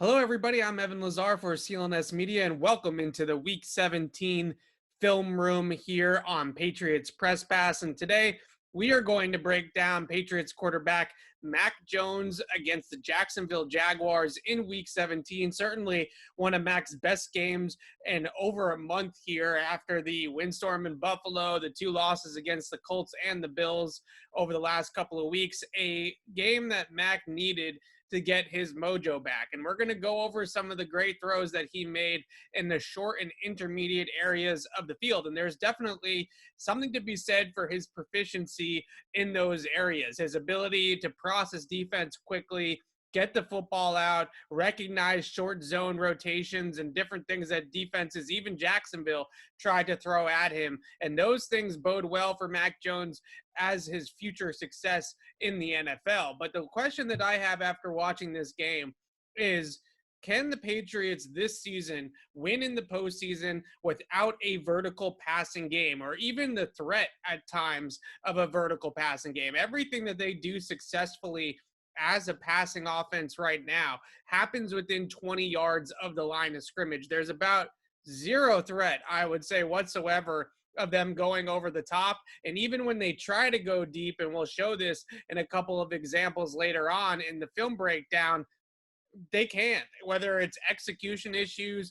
Hello, everybody. I'm Evan Lazar for CLNS Media, and welcome into the Week 17 film room here on Patriots Press Pass. And today we are going to break down Patriots quarterback Mac Jones against the Jacksonville Jaguars in Week 17. Certainly one of Mac's best games in over a month here after the windstorm in Buffalo, the two losses against the Colts and the Bills over the last couple of weeks. A game that Mac needed to get his mojo back. And we're going to go over some of the great throws that he made in the short and intermediate areas of the field. And there's definitely something to be said for his proficiency in those areas, his ability to process defense quickly, get the football out, recognize short zone rotations and different things that defenses, even Jacksonville, tried to throw at him. And those things bode well for Mac Jones as his future success in the NFL. But the question that I have after watching this game is, can the Patriots this season win in the postseason without a vertical passing game, or even the threat at times of a vertical passing game? Everything that they do successfully as a passing offense right now happens within 20 yards of the line of scrimmage. There's about zero threat, I would say, whatsoever of them going over the top. And even when they try to go deep, and we'll show this in a couple of examples later on in the film breakdown, they can't, whether it's execution issues,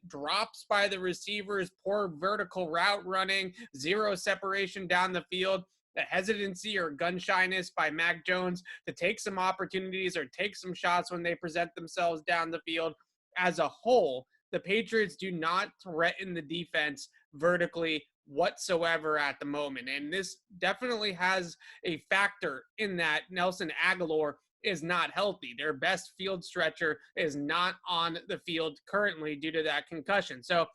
drops by the receivers, poor vertical route running, zero separation down the field, the hesitancy or gun shyness by Mac Jones to take some opportunities or take some shots when they present themselves down the field. As a whole, the Patriots do not threaten the defense vertically whatsoever at the moment. And this definitely has a factor in that Nelson Agholor is not healthy. Their best field stretcher is not on the field currently due to that concussion. So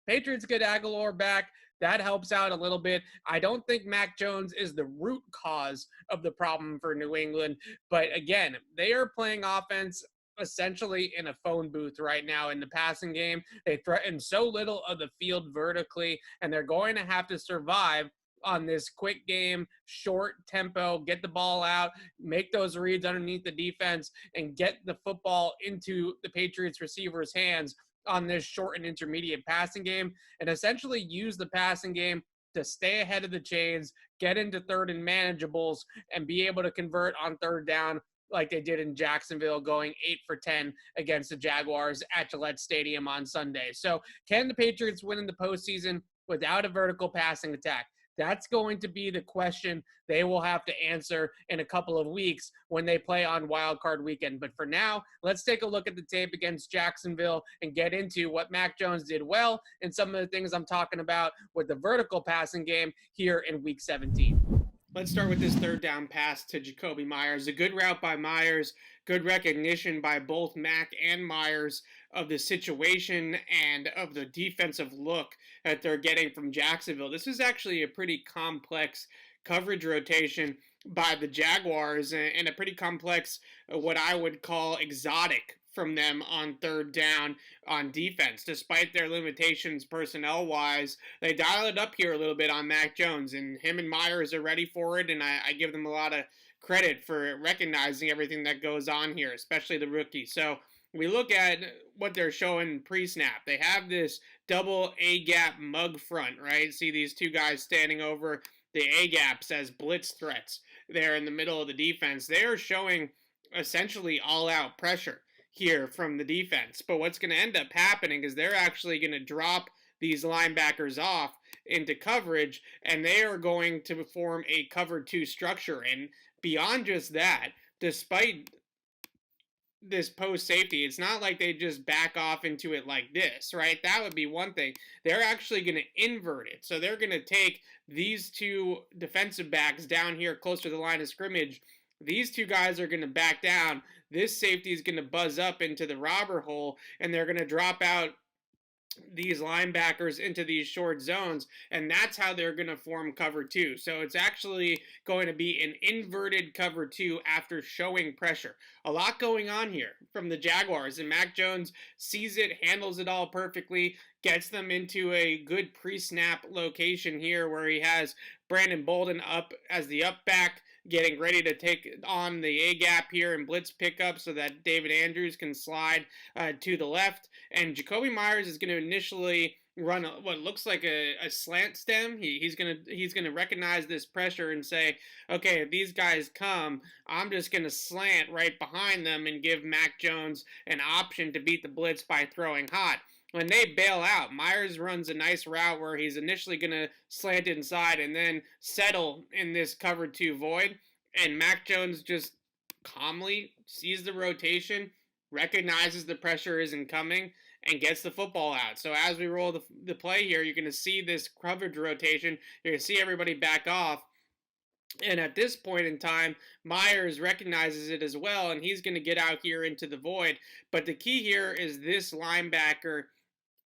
Patriots get Agholor back. That helps out a little bit. I don't think Mac Jones is the root cause of the problem for New England. But again, they are playing offense essentially in a phone booth right now in the passing game. They threaten so little of the field vertically, and they're going to have to survive on this quick game, short tempo, get the ball out, make those reads underneath the defense, and get the football into the Patriots receivers' hands on this short and intermediate passing game, and essentially use the passing game to stay ahead of the chains, get into third and manageables, and be able to convert on third down like they did in Jacksonville, going 8 for 10 against the Jaguars at Gillette Stadium on Sunday. So can the Patriots win in the postseason without a vertical passing attack? That's going to be the question they will have to answer in a couple of weeks when they play on Wild Card Weekend. But for now, let's take a look at the tape against Jacksonville and get into what Mac Jones did well and some of the things I'm talking about with the vertical passing game here in Week 17. Let's start with this third down pass to Jacoby Myers. A good route by Myers, good recognition by both Mac and Myers of the situation and of the defensive look that they're getting from Jacksonville. This is actually a pretty complex coverage rotation by the Jaguars and a pretty complex, what I would call exotic from them on third down on defense. Despite their limitations personnel-wise, they dial it up here a little bit on Mac Jones, and him and Myers are ready for it, and I give them a lot of credit for recognizing everything that goes on here, especially the rookie. So we look at what they're showing pre-snap. They have this double A-gap mug front, right? See these two guys standing over the A-gaps as blitz threats there in the middle of the defense. They're showing essentially all-out pressure here from the defense. But what's going to end up happening is they're actually going to drop these linebackers off into coverage, and they are going to form a cover two structure. And beyond just that, despite this post safety, it's not like they just back off into it like this, right? That would be one thing. They're actually going to invert it. So they're going to take these two defensive backs down here close to the line of scrimmage. These two guys are going to back down. This safety is going to buzz up into the robber hole, and they're going to drop out these linebackers into these short zones, and that's how they're going to form cover two. So it's actually going to be an inverted cover two after showing pressure. A lot going on here from the Jaguars, and Mac Jones sees it, handles it all perfectly, gets them into a good pre-snap location here where he has Brandon Bolden up as the up back, getting ready to take on the A-gap here and blitz pickup so that David Andrews can slide to the left. And Jacoby Myers is going to initially run what looks like a slant stem. He's gonna recognize this pressure and say, okay, if these guys come, I'm just gonna slant right behind them and give Mac Jones an option to beat the blitz by throwing hot. When they bail out, Myers runs a nice route where he's initially gonna slant inside and then settle in this cover 2 void, and Mac Jones just calmly sees the rotation, recognizes the pressure isn't coming, and gets the football out. So as we roll the play here, you're going to see this coverage rotation. You're going to see everybody back off. And at this point in time, Myers recognizes it as well, and he's going to get out here into the void. But the key here is this linebacker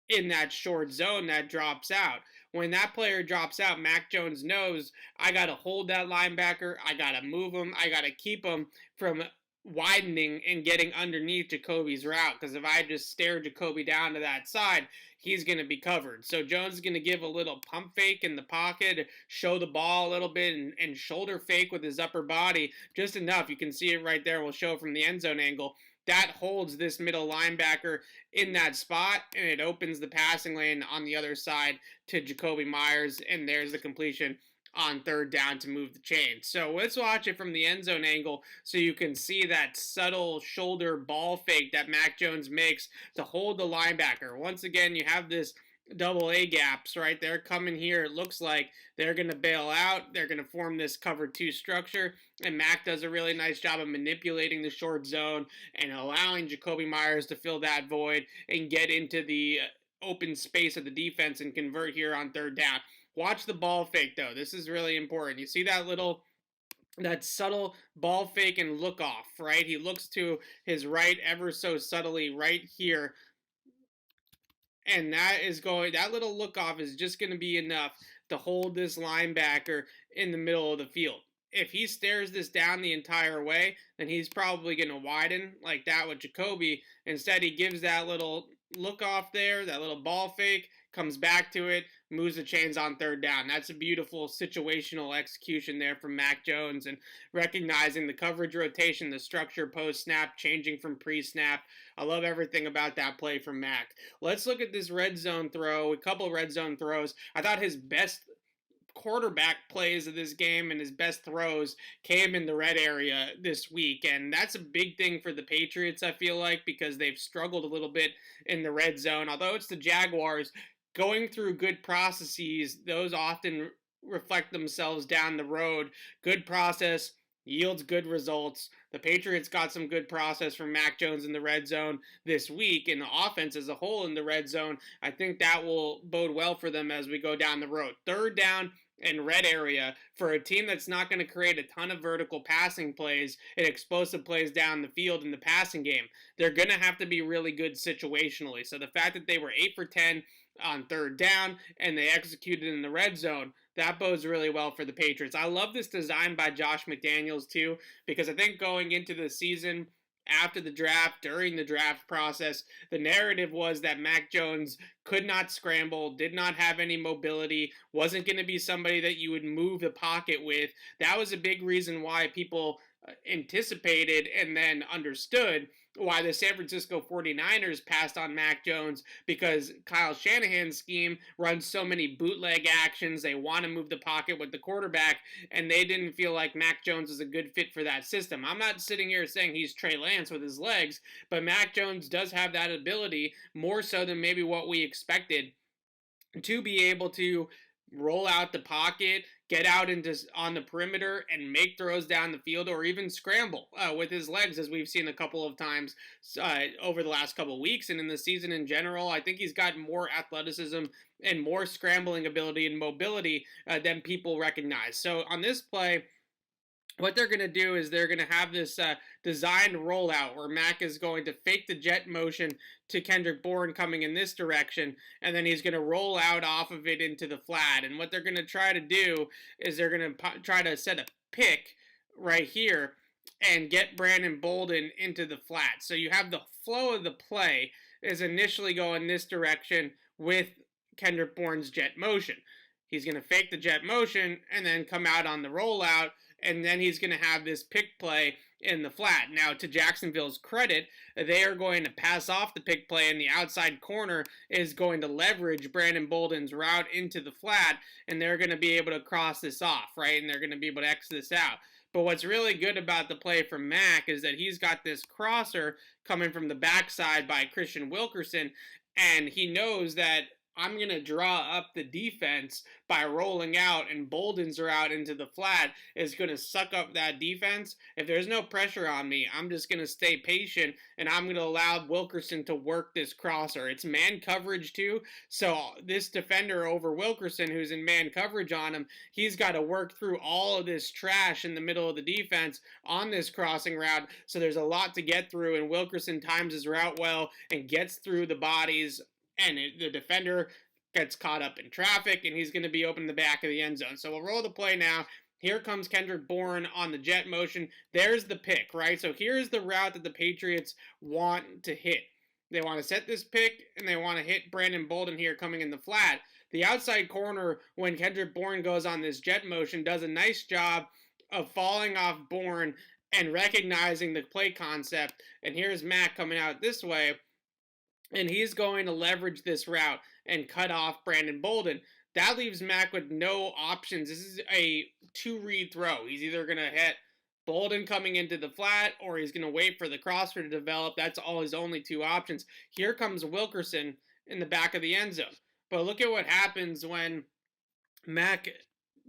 in that short zone that drops out. When that player drops out, Mac Jones knows, I got to hold that linebacker, I got to move him, I got to keep him from widening and getting underneath Jacoby's route, because if I just stare Jacoby down to that side, he's going to be covered. So Jones is going to give a little pump fake in the pocket, show the ball a little bit, and shoulder fake with his upper body, just enough. You can see it right there. We'll show from the end zone angle. That holds this middle linebacker in that spot, and it opens the passing lane on the other side to Jacoby Myers, and there's the completion on third down to move the chain. So let's watch it from the end zone angle so you can see that subtle shoulder ball fake that Mac Jones makes to hold the linebacker. Once again, you have this double A gaps right there coming here. It looks like they're going to bail out. They're going to form this cover 2 structure, and Mac does a really nice job of manipulating the short zone and allowing Jacoby Myers to fill that void and get into the open space of the defense and convert here on third down. Watch the ball fake, though. This is really important. You see that subtle ball fake and look off, right? He looks to his right ever so subtly right here. And that little look off is just going to be enough to hold this linebacker in the middle of the field. If he stares this down the entire way, then he's probably going to widen like that with Jacoby. Instead, he gives that little look off there, that little ball fake, comes back to it, moves the chains on third down. That's a beautiful situational execution there from Mac Jones, and recognizing the coverage rotation, the structure post-snap, changing from pre-snap. I love everything about that play from Mac. Let's look at this red zone throw, a couple red zone throws. I thought his best quarterback plays of this game and his best throws came in the red area this week, and that's a big thing for the Patriots, I feel like, because they've struggled a little bit in the red zone. Although it's the Jaguars, going through good processes, those often reflect themselves down the road. Good process yields good results. The Patriots got some good process from Mac Jones in the red zone this week, and the offense as a whole in the red zone, I think that will bode well for them as we go down the road. Third down and red area for a team that's not going to create a ton of vertical passing plays and explosive plays down the field in the passing game. They're going to have to be really good situationally. So the fact that they were 8 for 10 on third down and they executed in the red zone, that bodes really well for the Patriots. I love this design by Josh McDaniels too, because I think going into the season, after the draft, during the draft process, the narrative was that Mac Jones could not scramble, did not have any mobility, wasn't going to be somebody that you would move the pocket with. That was a big reason why people anticipated and then understood why the San Francisco 49ers passed on Mac Jones, because Kyle Shanahan's scheme runs so many bootleg actions. They want to move the pocket with the quarterback, and they didn't feel like Mac Jones is a good fit for that system. I'm not sitting here saying he's Trey Lance with his legs, but Mac Jones does have that ability, more so than maybe what we expected, to be able to roll out the pocket, get out into on the perimeter, and make throws down the field, or even scramble with his legs, as we've seen a couple of times over the last couple of weeks and in the season in general. I think he's got more athleticism and more scrambling ability and mobility than people recognize. So on this play, what they're going to do is they're going to have this designed rollout where Mac is going to fake the jet motion to Kendrick Bourne coming in this direction, and then he's going to roll out off of it into the flat. And what they're going to try to do is they're going to try to set a pick right here and get Brandon Bolden into the flat. So you have the flow of the play is initially going this direction with Kendrick Bourne's jet motion. He's going to fake the jet motion and then come out on the rollout and then he's going to have this pick play in the flat. Now, to Jacksonville's credit, they are going to pass off the pick play, and the outside corner is going to leverage Brandon Bolden's route into the flat, and they're going to be able to cross this off, right? And they're going to be able to X this out. But what's really good about the play from Mac is that he's got this crosser coming from the backside by Christian Wilkerson, and he knows that I'm going to draw up the defense by rolling out, and Bolden's route into the flat is going to suck up that defense. If there's no pressure on me, I'm just going to stay patient, and I'm going to allow Wilkerson to work this crosser. It's man coverage too, so this defender over Wilkerson, who's in man coverage on him, he's got to work through all of this trash in the middle of the defense on this crossing route, so there's a lot to get through, and Wilkerson times his route well and gets through the bodies, and the defender gets caught up in traffic, and he's going to be open in the back of the end zone. So we'll roll the play now. Here comes Kendrick Bourne on the jet motion. There's the pick, right? So here's the route that the Patriots want to hit. They want to set this pick, and they want to hit Brandon Bolden here coming in the flat. The outside corner, when Kendrick Bourne goes on this jet motion, does a nice job of falling off Bourne and recognizing the play concept. And here's Mac coming out this way, and he's going to leverage this route and cut off Brandon Bolden. That leaves Mac with no options. This is a two-read throw. He's either going to hit Bolden coming into the flat, or he's going to wait for the crosser to develop. That's all his only two options. Here comes Wilkerson in the back of the end zone. But look at what happens when Mac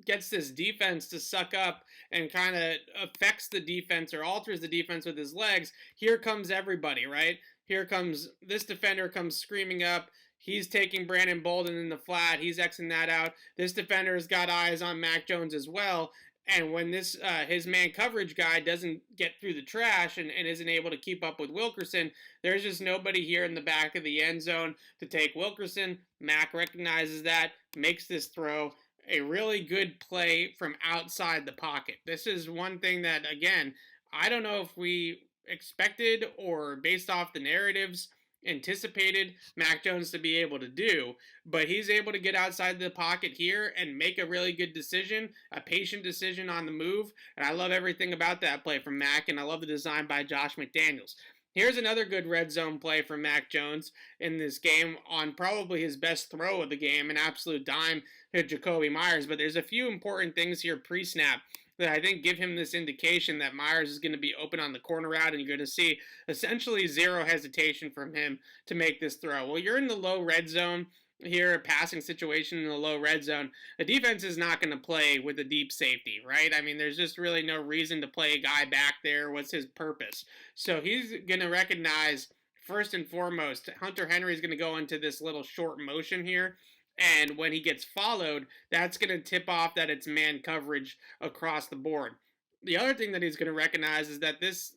gets this defense to suck up and kind of affects the defense or alters the defense with his legs. Here comes everybody, right? Here comes this defender comes screaming up. He's taking Brandon Bolden in the flat. He's Xing that out. This defender has got eyes on Mac Jones as well. And when this his man coverage guy doesn't get through the trash and isn't able to keep up with Wilkerson, there's just nobody here in the back of the end zone to take Wilkerson. Mac recognizes that, makes this throw. A really good play from outside the pocket. This is one thing that, again, I don't know if we expected or based off the narratives anticipated Mac Jones to be able to do, but he's able to get outside the pocket here and make a really good decision, a patient decision on the move, and I love everything about that play from Mac, and I love the design by Josh McDaniels. Here's another good red zone play from Mac Jones in this game on probably his best throw of the game, an absolute dime to Jacoby Myers, but there's a few important things here pre-snap that I think give him this indication that Myers is going to be open on the corner route, and you're going to see essentially zero hesitation from him to make this throw. Well, you're in the low red zone here, a passing situation in the low red zone. The defense is not going to play with a deep safety, right? I mean, there's just really no reason to play a guy back there. What's his purpose? So he's going to recognize, first and foremost, Hunter Henry is going to go into this little short motion here. And when he gets followed, that's going to tip off that it's man coverage across the board. The other thing that he's going to recognize is that this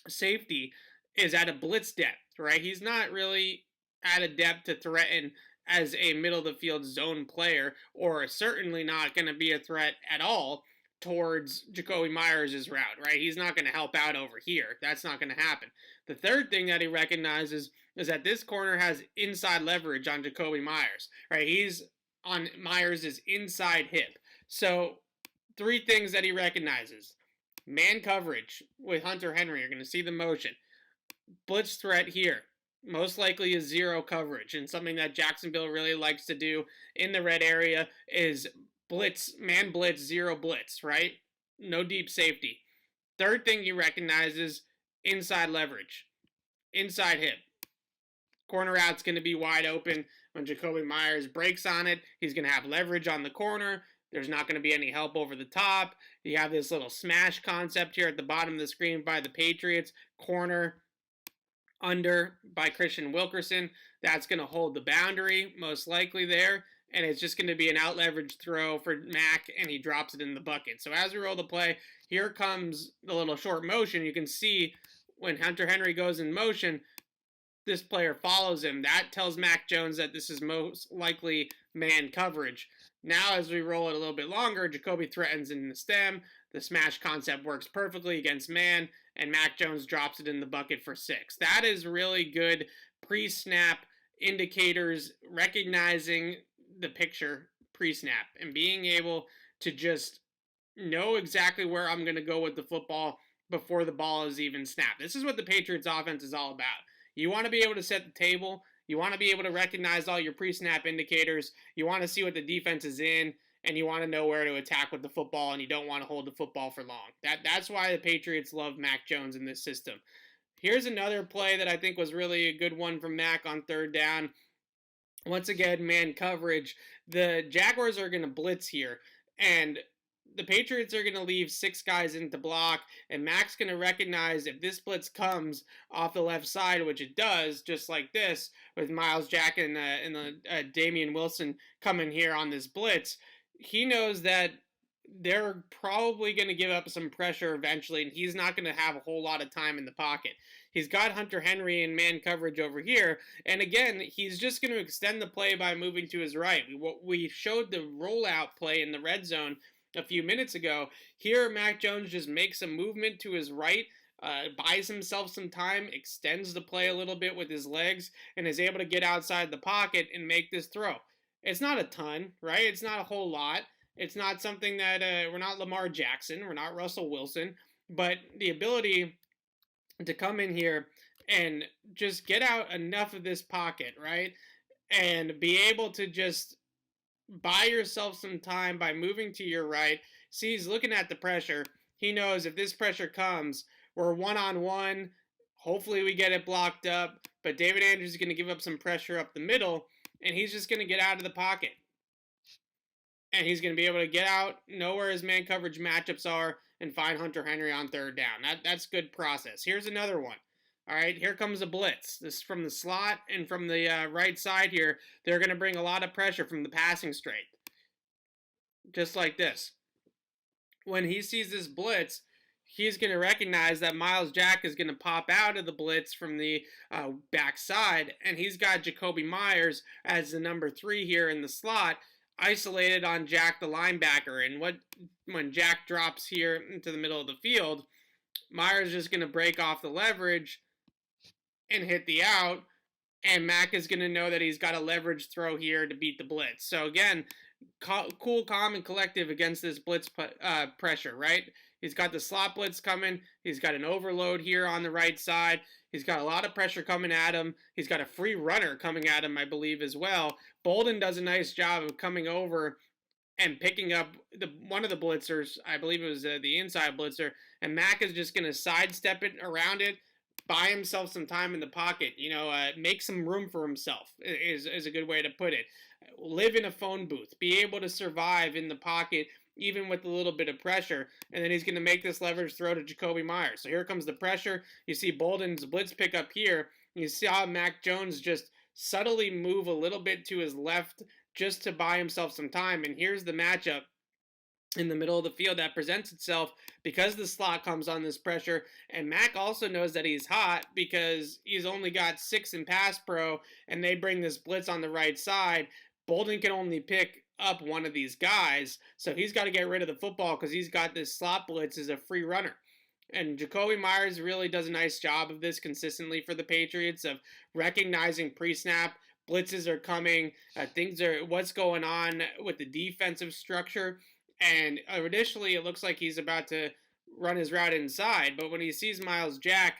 safety is at a blitz depth, right? He's not really at a depth to threaten as a middle of the field zone player, or certainly not going to be a threat at all towards Jacoby Myers' route, right? He's not going to help out over here. That's not going to happen. The third thing that he recognizes is that this corner has inside leverage on Jacoby Myers, right? He's on Myers' inside hip. So three things that he recognizes. Man coverage with Hunter Henry. You're going to see the motion. Blitz threat here. Most likely is zero coverage. And something that Jacksonville really likes to do in the red area is blitz, man blitz, zero blitz, right? No deep safety. Third thing he recognizes, inside leverage. Inside hip. Corner out's going to be wide open. When Jacoby Myers breaks on it, he's going to have leverage on the corner. There's not going to be any help over the top. You have this little smash concept here at the bottom of the screen by the Patriots. Corner under by Christian Wilkerson. That's going to hold the boundary, most likely there. And it's just going to be an out leverage throw for Mac, and he drops it in the bucket. So as we roll the play, here comes the little short motion. You can see when Hunter Henry goes in motion, this player follows him. That tells Mac Jones that this is most likely man coverage. Now, as we roll it a little bit longer, Jacoby threatens in the stem. The smash concept works perfectly against man, and Mac Jones drops it in the bucket for 6. That is really good pre-snap indicators, recognizing the picture pre-snap and being able to just know exactly where I'm going to go with the football before the ball is even snapped. This is what the Patriots offense is all about. You want to be able to set the table. You want to be able to recognize all your pre-snap indicators. You want to see what the defense is in, and you want to know where to attack with the football, and you don't want to hold the football for long. That's why the Patriots love Mac Jones in this system. Here's another play that I think was really a good one from Mac on third down. Once again, man coverage. The Jaguars are going to blitz here, and the Patriots are going to leave 6 guys into block, and Mac's going to recognize if this blitz comes off the left side, which it does, just like this, with Miles Jack and Damian Wilson coming here on this blitz. He knows that they're probably going to give up some pressure eventually, and he's not going to have a whole lot of time in the pocket. He's got Hunter Henry in man coverage over here, and again, he's just going to extend the play by moving to his right. We showed the rollout play in the red zone a few minutes ago. Here, Mac Jones just makes a movement to his right, buys himself some time, extends the play a little bit with his legs, and is able to get outside the pocket and make this throw. It's not a ton, right? It's not a whole lot. It's not something that we're not Lamar Jackson, we're not Russell Wilson, but the ability to come in here and just get out enough of this pocket, right? And be able to just buy yourself some time by moving to your right. See, he's looking at the pressure. He knows if this pressure comes, we're one-on-one. Hopefully we get it blocked up, but David Andrews is going to give up some pressure up the middle, and he's just going to get out of the pocket. And he's going to be able to get out, know where his man coverage matchups are, and find Hunter Henry on third down. That's good process. Here's another one. All right, here comes a blitz. This is from the slot and from the right side here. They're going to bring a lot of pressure from the passing straight. Just like this. When he sees this blitz, he's going to recognize that Miles Jack is going to pop out of the blitz from the backside, and he's got Jacoby Myers as the number 3 here in the slot, isolated on Jack the linebacker. And when Jack drops here into the middle of the field, Myers is just going to break off the leverage and hit the out, and Mac is going to know that he's got a leverage throw here to beat the blitz. So again, cool, calm, and collective against this blitz pressure, right? He's got the slot blitz coming. He's got an overload here on the right side. He's got a lot of pressure coming at him. He's got a free runner coming at him, I believe, as well. Bolden does a nice job of coming over and picking up one of the blitzers. I believe it was the inside blitzer. And Mac is just going to sidestep it around it, buy himself some time in the pocket, make some room for himself is a good way to put it. Live in a phone booth, be able to survive in the pocket even with a little bit of pressure, and then he's going to make this leverage throw to Jacoby Myers. So here comes the pressure. You see Bolden's blitz pick up here. You see how Mac Jones just subtly move a little bit to his left just to buy himself some time, and here's the matchup in the middle of the field that presents itself because the slot comes on this pressure, and Mac also knows that he's hot because he's only got 6 in pass pro, and they bring this blitz on the right side. Bolden can only pick up one of these guys, so he's got to get rid of the football because he's got this slot blitz as a free runner. And Jacoby Myers really does a nice job of this consistently for the Patriots, of recognizing pre-snap, blitzes are coming, what's going on with the defensive structure. And initially it looks like he's about to run his route inside, but when he sees Miles Jack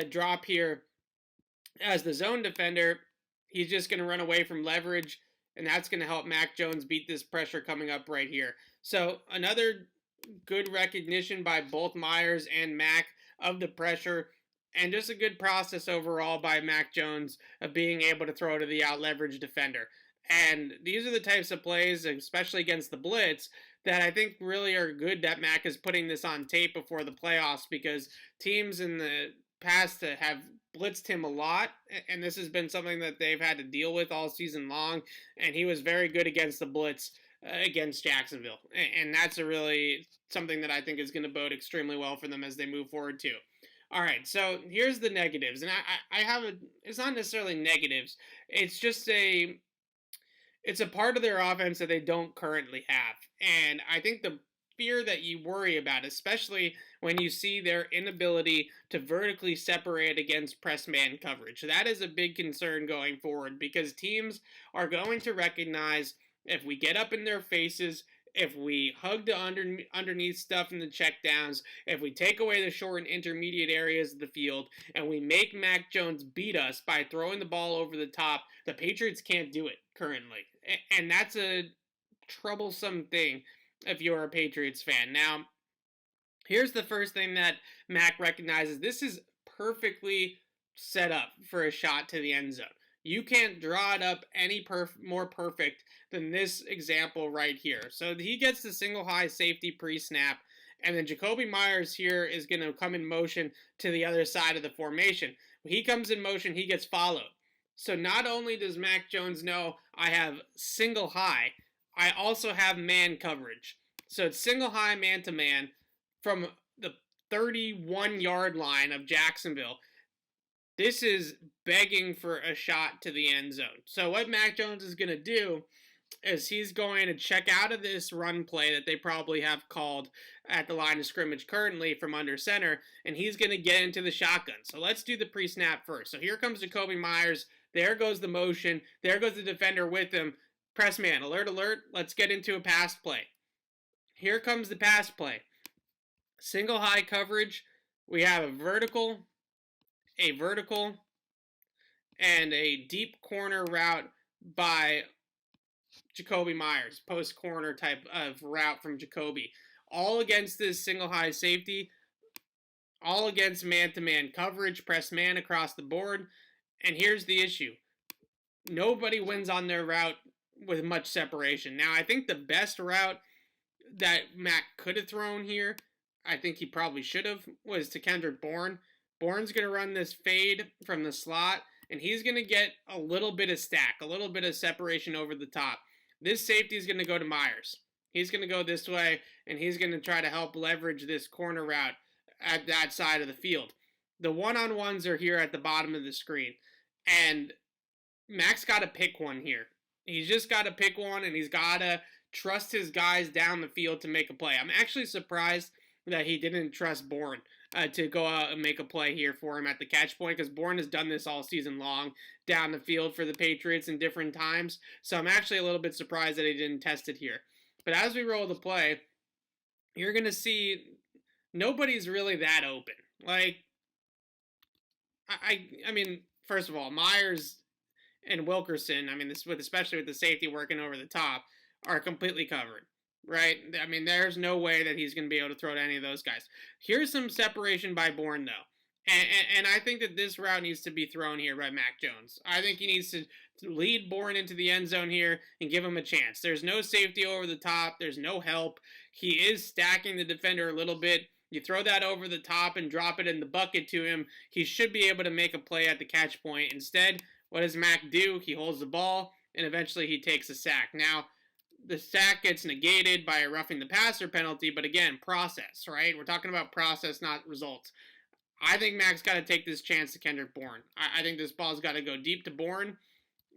drop here as the zone defender, he's just going to run away from leverage, and that's going to help Mac Jones beat this pressure coming up right here. So another good recognition by both Myers and Mac of the pressure, and just a good process overall by Mac Jones of being able to throw to the out leverage defender. And these are the types of plays, especially against the blitz, that I think really are good that Mac is putting this on tape before the playoffs, because teams in the past have blitzed him a lot, and this has been something that they've had to deal with all season long, and he was very good against the blitz against Jacksonville, and that's really something that I think is going to bode extremely well for them as they move forward too. All right, so here's the negatives, and it's not necessarily negatives, it's just it's a part of their offense that they don't currently have, and I think the fear that you worry about, especially when you see their inability to vertically separate against press man coverage. That is a big concern going forward, because teams are going to recognize if we get up in their faces, if we hug the underneath stuff in the checkdowns, if we take away the short and intermediate areas of the field, and we make Mac Jones beat us by throwing the ball over the top, the Patriots can't do it currently. And that's a troublesome thing if you're a Patriots fan. Now, here's the first thing that Mac recognizes. This is perfectly set up for a shot to the end zone. You can't draw it up any more perfect than this example right here. So he gets the single high safety pre-snap, and then Jacoby Myers here is going to come in motion to the other side of the formation. When he comes in motion, he gets followed. So not only does Mac Jones know I have single high, I also have man coverage. So it's single high man-to-man from the 31-yard line of Jacksonville. This is begging for a shot to the end zone. So what Mac Jones is going to do is he's going to check out of this run play that they probably have called at the line of scrimmage currently from under center, and he's going to get into the shotgun. So let's do the pre-snap first. So here comes Jacoby Myers. There goes the motion. There goes the defender with him. Press man, alert, alert. Let's get into a pass play. Here comes the pass play. Single high coverage. We have a vertical, and a deep corner route by Jacoby Myers, post corner type of route from Jacoby. All against this single high safety, all against man-to-man coverage, press man across the board. And here's the issue. Nobody wins on their route with much separation. Now, I think the best route that Mac could have thrown here, I think he probably should have, was to Kendrick Bourne. Bourne's going to run this fade from the slot, and he's going to get a little bit of stack, a little bit of separation over the top. This safety is going to go to Myers. He's going to go this way, and he's going to try to help leverage this corner route at that side of the field. The one-on-ones are here at the bottom of the screen, and Mac's got to pick one here. He's just got to pick one, and he's got to trust his guys down the field to make a play. I'm actually surprised that he didn't trust Bourne to go out and make a play here for him at the catch point, because Bourne has done this all season long down the field for the Patriots in different times. So I'm actually a little bit surprised that he didn't test it here. But as we roll the play, you're going to see nobody's really that open. Like, I mean, first of all, Myers and Wilkerson, I mean, especially with the safety working over the top, are completely covered, right? I mean, there's no way that he's going to be able to throw to any of those guys. Here's some separation by Bourne, though. And I think that this route needs to be thrown here by Mac Jones. I think he needs to lead Bourne into the end zone here and give him a chance. There's no safety over the top. There's no help. He is stacking the defender a little bit. You throw that over the top and drop it in the bucket to him, he should be able to make a play at the catch point. Instead, what does Mac do? He holds the ball, and eventually he takes a sack. Now, the sack gets negated by a roughing the passer penalty, but again, process, right? We're talking about process, not results. I think Mac's got to take this chance to Kendrick Bourne. I think this ball's got to go deep to Bourne.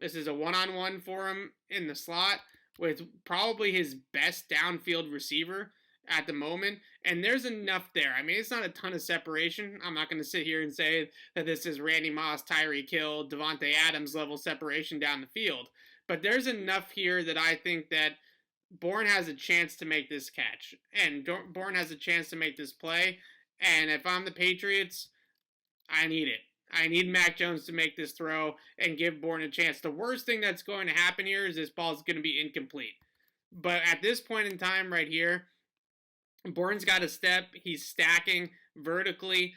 This is a one-on-one for him in the slot with probably his best downfield receiver at the moment, and there's enough there. I mean, it's not a ton of separation. I'm not going to sit here and say that this is Randy Moss, Tyreek Hill, Devontae Adams level separation down the field, but there's enough here that I think that Bourne has a chance to make this catch, and Bourne has a chance to make this play, and if I'm the Patriots, I need it. I need Mac Jones to make this throw and give Bourne a chance. The worst thing that's going to happen here is this ball's going to be incomplete. But at this point in time right here, Bourne's got a step. He's stacking vertically.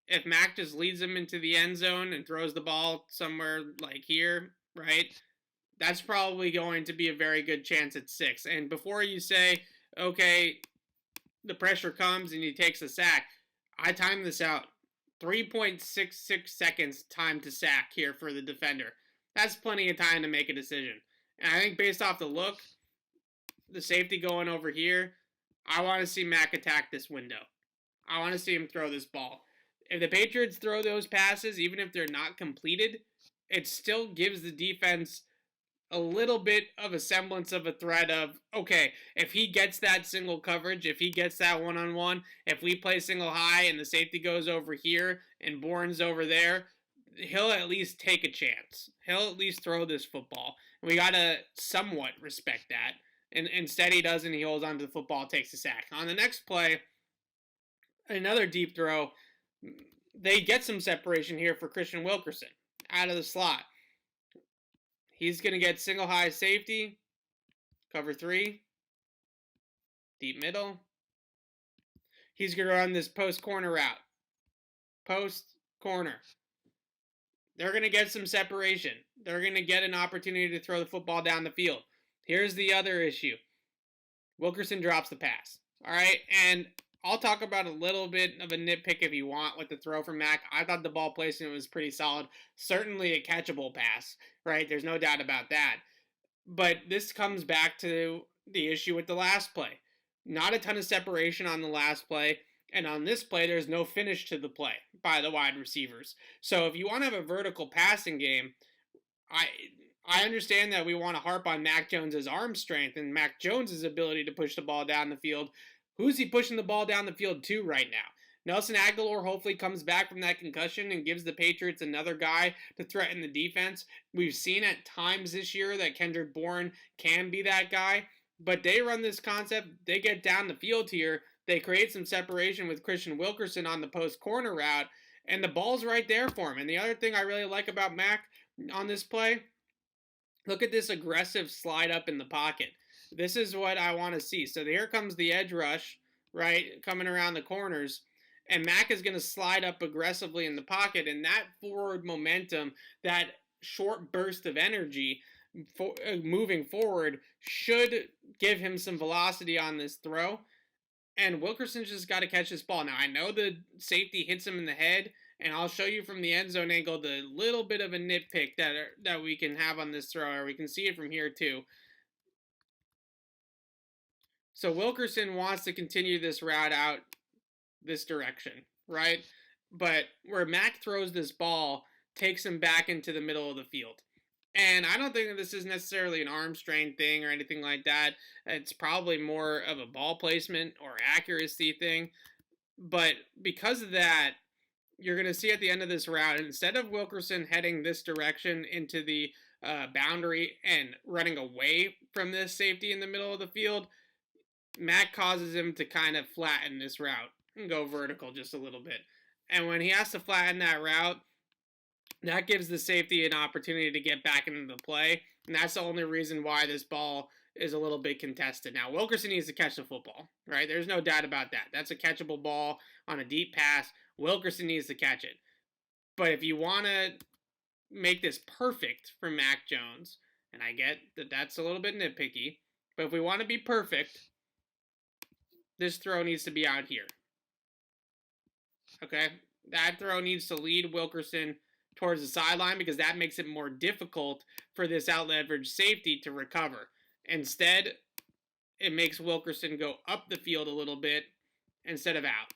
If Mac just leads him into the end zone and throws the ball somewhere like here, right, that's probably going to be a very good chance at 6. And before you say, okay, the pressure comes and he takes a sack, I timed this out. 3.66 seconds time to sack here for the defender. That's plenty of time to make a decision. And I think based off the look, the safety going over here, I want to see Mac attack this window. I want to see him throw this ball. If the Patriots throw those passes, even if they're not completed, it still gives the defense a little bit of a semblance of a threat of, okay, if he gets that single coverage, if he gets that one-on-one, if we play single high and the safety goes over here and Bourne's over there, he'll at least take a chance. He'll at least throw this football. And we got to somewhat respect that. And instead he doesn't. He holds onto the football, takes a sack. On the next play, another deep throw. They get some separation here for Christian Wilkerson out of the slot. He's going to get single high safety, cover 3, deep middle. He's going to run this post corner route. Post corner. They're going to get some separation. They're going to get an opportunity to throw the football down the field. Here's the other issue. Wilkerson drops the pass. All right, and I'll talk about a little bit of a nitpick if you want with the throw from Mac. I thought the ball placement was pretty solid. Certainly a catchable pass, right? There's no doubt about that. But this comes back to the issue with the last play. Not a ton of separation on the last play. And on this play, there's no finish to the play by the wide receivers. So if you want to have a vertical passing game, I understand that we want to harp on Mac Jones's arm strength and Mac Jones's ability to push the ball down the field. Who's he pushing the ball down the field to right now? Nelson Agholor hopefully comes back from that concussion and gives the Patriots another guy to threaten the defense. We've seen at times this year that Kendrick Bourne can be that guy, but they run this concept. They get down the field here. They create some separation with Christian Wilkerson on the post corner route, and the ball's right there for him. And the other thing I really like about Mac on this play, look at this aggressive slide up in the pocket. This is what I want to see. So here comes the edge rush, right, coming around the corners. And Mac is going to slide up aggressively in the pocket. And that forward momentum, that short burst of energy moving forward should give him some velocity on this throw. And Wilkerson's just got to catch this ball. Now, I know the safety hits him in the head, and I'll show you from the end zone angle the little bit of a nitpick that we can have on this throw, or we can see it from here too. So Wilkerson wants to continue this route out this direction, right? But where Mac throws this ball takes him back into the middle of the field. And I don't think that this is necessarily an arm strain thing or anything like that. It's probably more of a ball placement or accuracy thing. But because of that, you're going to see at the end of this route, instead of Wilkerson heading this direction into the boundary and running away from this safety in the middle of the field, Mac causes him to kind of flatten this route and go vertical just a little bit. And when he has to flatten that route, that gives the safety an opportunity to get back into the play. And that's the only reason why this ball is a little bit contested. Now, Wilkerson needs to catch the football, right? There's no doubt about that. That's a catchable ball on a deep pass. Wilkerson needs to catch it. But if you want to make this perfect for Mac Jones, and I get that that's a little bit nitpicky, but if we want to be perfect, this throw needs to be out here. Okay? That throw needs to lead Wilkerson towards the sideline because that makes it more difficult for this out-leveraged safety to recover. Instead, it makes Wilkerson go up the field a little bit instead of out.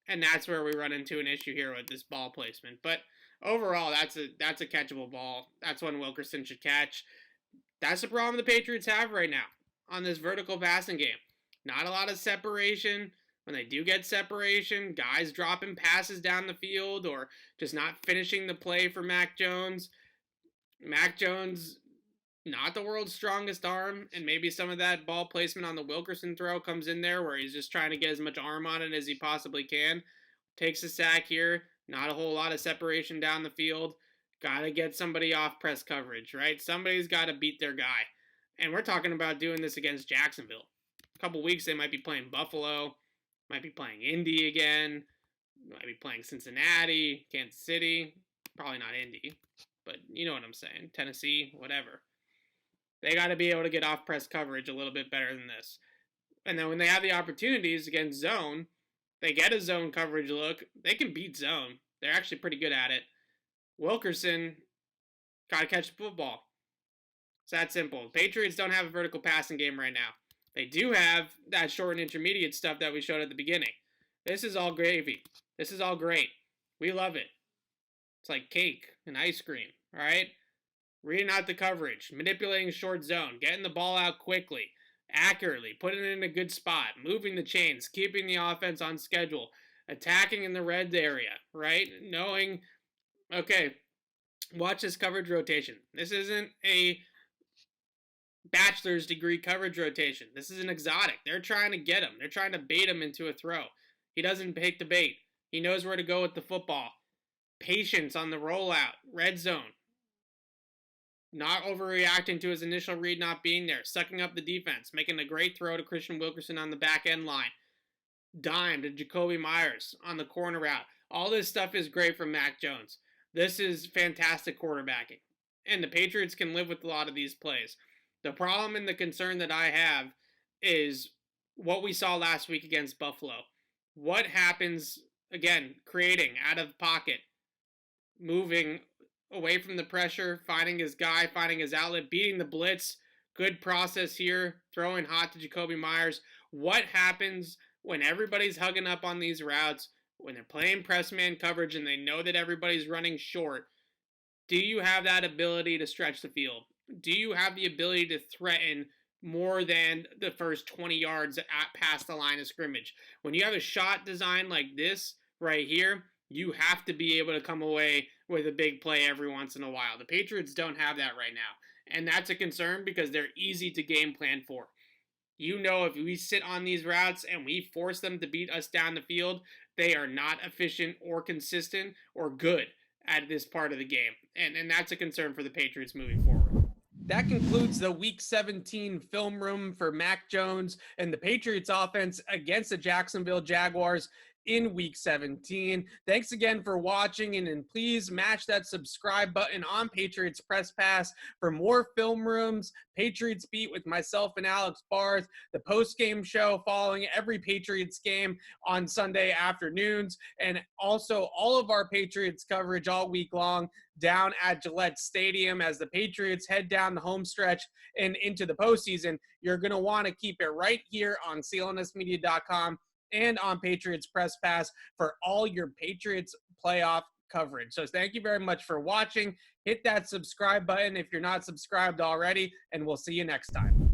And that's where we run into an issue here with this ball placement. But overall, that's a catchable ball. That's one Wilkerson should catch. That's the problem the Patriots have right now on this vertical passing game. Not a lot of separation. When they do get separation, guys dropping passes down the field or just not finishing the play for Mac Jones. Mac Jones, not the world's strongest arm, and maybe some of that ball placement on the Wilkerson throw comes in there where he's just trying to get as much arm on it as he possibly can. Takes a sack here, not a whole lot of separation down the field. Got to get somebody off press coverage, right? Somebody's got to beat their guy. And we're talking about doing this against Jacksonville. A couple weeks they might be playing Buffalo. Might be playing Indy again. Might be playing Cincinnati, Kansas City. Probably not Indy, but you know what I'm saying. Tennessee, whatever. They got to be able to get off press coverage a little bit better than this. And then when they have the opportunities against zone, they get a zone coverage look. They can beat zone. They're actually pretty good at it. Wilkerson got to catch the football. It's that simple. Patriots don't have a vertical passing game right now. They do have that short and intermediate stuff that we showed at the beginning. This is all gravy. This is all great. We love it. It's like cake and ice cream, all right? Reading out the coverage, manipulating short zone, getting the ball out quickly, accurately, putting it in a good spot, moving the chains, keeping the offense on schedule, attacking in the red area, right? Knowing, okay, watch this coverage rotation. This isn't a bachelor's degree coverage rotation. This is an exotic. They're trying to get him. They're trying to bait him into a throw. He doesn't take the bait. He knows where to go with the football. Patience on the rollout. Red zone. Not overreacting to his initial read not being there. Sucking up the defense. Making a great throw to Christian Wilkerson on the back end line. Dime to Jacoby Myers on the corner route. All this stuff is great from Mac Jones. This is fantastic quarterbacking. And the Patriots can live with a lot of these plays. The problem and the concern that I have is what we saw last week against Buffalo. What happens, again, creating out of pocket, moving away from the pressure, finding his guy, finding his outlet, beating the blitz. Good process here, throwing hot to Jacoby Myers. What happens when everybody's hugging up on these routes, when they're playing press man coverage and they know that everybody's running short? Do you have that ability to stretch the field? Do you have the ability to threaten more than the first 20 yards past the line of scrimmage? When you have a shot design like this right here, you have to be able to come away with a big play every once in a while. The Patriots don't have that right now. And that's a concern because they're easy to game plan for. You know, if we sit on these routes and we force them to beat us down the field, they are not efficient or consistent or good at this part of the game. And that's a concern for the Patriots moving forward. That concludes the Week 17 film room for Mac Jones and the Patriots offense against the Jacksonville Jaguars in Week 17. Thanks again for watching, and please mash that subscribe button on Patriots Press Pass for more film rooms, Patriots Beat with myself and Alex Barth, the post-game show following every Patriots game on Sunday afternoons, and also all of our Patriots coverage all week long down at Gillette Stadium as the Patriots head down the home stretch and into the postseason. You're going to want to keep it right here on CLNSmedia.com and on Patriots Press Pass for all your Patriots playoff coverage. So thank you very much for watching. Hit that subscribe button if you're not subscribed already, and we'll see you next time.